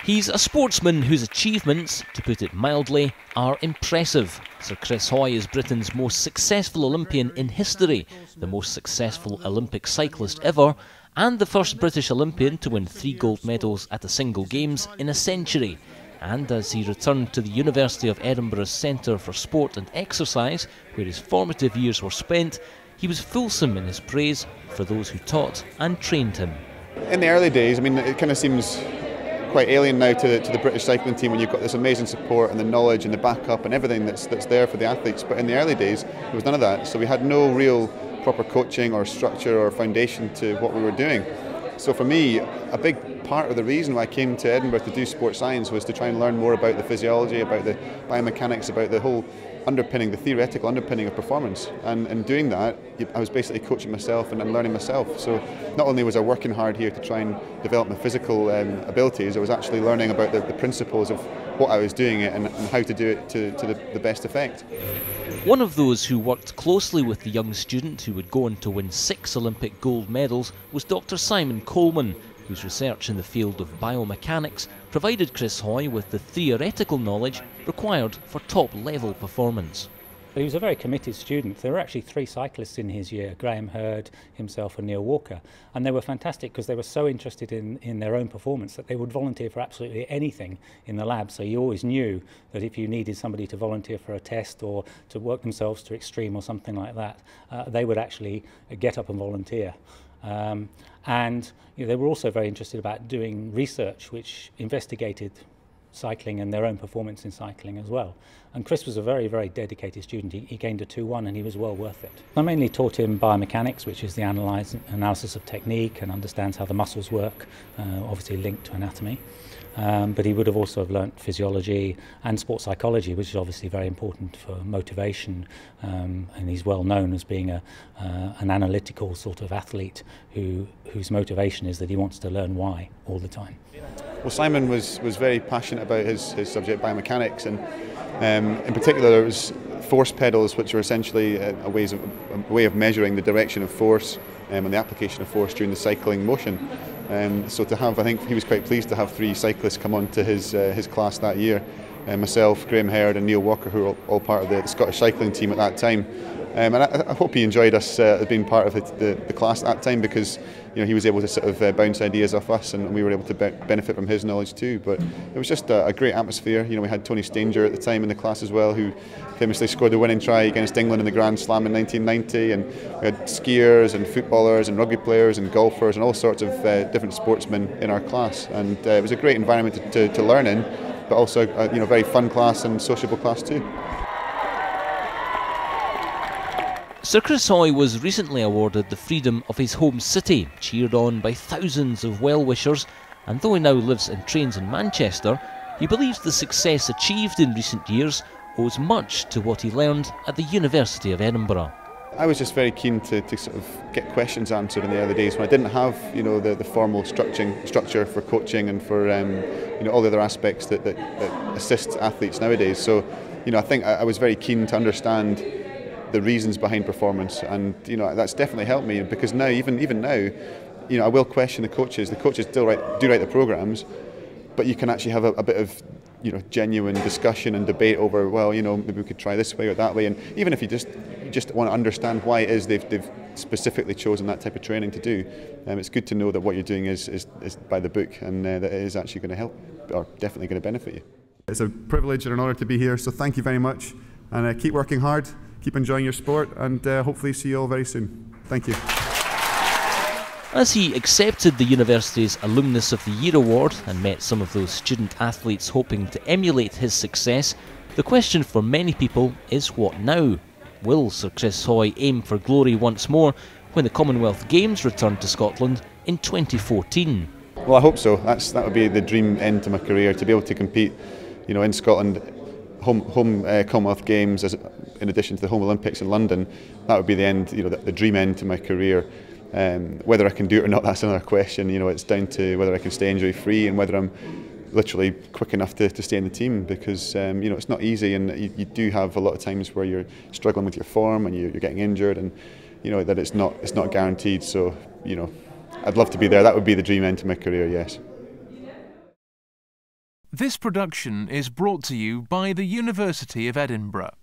He's a sportsman whose achievements, to put it mildly, are impressive. Sir Chris Hoy is Britain's most successful Olympian in history, the most successful Olympic cyclist ever, and the first British Olympian to win 3 gold medals at a single Games in a century. And as he returned to the University of Edinburgh's Centre for Sport and Exercise, where his formative years were spent, he was fulsome in his praise for those who taught and trained him. In the early days, it kind of seems quite alien now to the British cycling team when you've got this amazing support and the knowledge and the backup and everything that's there for the athletes. But in the early days, there was none of that. So we had no real proper coaching or structure or foundation to what we were doing. So for me, a big part of the reason why I came to Edinburgh to do sports science was to try and learn more about the physiology, about the biomechanics, about the whole underpinning, the theoretical underpinning of performance. And in doing that, I was basically coaching myself and learning myself. So not only was I working hard here to try and develop my physical abilities, I was actually learning about the principles of what I was doing it and how to do it to the best effect. One of those who worked closely with the young student who would go on to win 6 Olympic gold medals was Dr. Simon Coleman, whose research in the field of biomechanics provided Chris Hoy with the theoretical knowledge required for top-level performance. He was a very committed student. There were actually 3 cyclists in his year, Graham Hurd, himself and Neil Walker, and they were fantastic because they were so interested in their own performance that they would volunteer for absolutely anything in the lab. So you always knew that if you needed somebody to volunteer for a test or to work themselves to extreme or something like that, they would actually get up and volunteer. And they were also very interested about doing research which investigated cycling and their own performance in cycling as well. And Chris was a very, very dedicated student. He gained a 2-1 and he was well worth it. I mainly taught him biomechanics, which is the analysis of technique and understands how the muscles work, obviously linked to anatomy. But he would have also have learnt physiology and sports psychology, which is obviously very important for motivation. And he's well known as being an analytical sort of athlete whose motivation is that he wants to learn why all the time. Well, Simon was very passionate about his subject, biomechanics, and in particular there was force pedals, which were essentially a way of measuring the direction of force and the application of force during the cycling motion. So to have, I think he was quite pleased to have 3 cyclists come on to his class that year. Myself, Graham Hurd and Neil Walker, who were all part of the Scottish cycling team at that time. And I hope he enjoyed us being part of the class at that time, because he was able to sort of bounce ideas off us and we were able to benefit from his knowledge too. But it was just a great atmosphere. We had Tony Stanger at the time in the class as well, who famously scored the winning try against England in the Grand Slam in 1990, and we had skiers and footballers and rugby players and golfers and all sorts of different sportsmen in our class, and it was a great environment to learn in, but also a very fun class and sociable class too. Sir Chris Hoy was recently awarded the freedom of his home city, cheered on by thousands of well-wishers, and though he now lives and trains in Manchester, he believes the success achieved in recent years owes much to what he learned at the University of Edinburgh. I was just very keen to sort of get questions answered in the early days when I didn't have the formal structure for coaching and for all the other aspects that assist athletes nowadays. So I think I was very keen to understand the reasons behind performance, and that's definitely helped me, because now even now I will question the coaches. The coaches do write the programs, but you can actually have a bit of genuine discussion and debate over, well, maybe we could try this way or that way. And even if you just want to understand why it is they've specifically chosen that type of training to do, it's good to know that what you're doing is by the book, and that it is actually going to help, or definitely going to benefit you. It's a privilege and an honour to be here, so thank you very much, and keep working hard, keep enjoying your sport, and hopefully see you all very soon. Thank you. As he accepted the university's Alumnus of the Year award and met some of those student athletes hoping to emulate his success, the question for many people is, what now? Will Sir Chris Hoy aim for glory once more when the Commonwealth Games return to Scotland in 2014? Well, I hope so. That would be the dream end to my career, to be able to compete in Scotland, home Commonwealth Games, in addition to the home Olympics in London. That would be the end, the dream end to my career. Whether I can do it or not, that's another question. It's down to whether I can stay injury free and whether I'm literally quick enough to stay in the team, because it's not easy, and you do have a lot of times where you're struggling with your form and you're getting injured, and that it's not guaranteed. So I'd love to be there. That would be the dream end to my career, yes. This production is brought to you by the University of Edinburgh.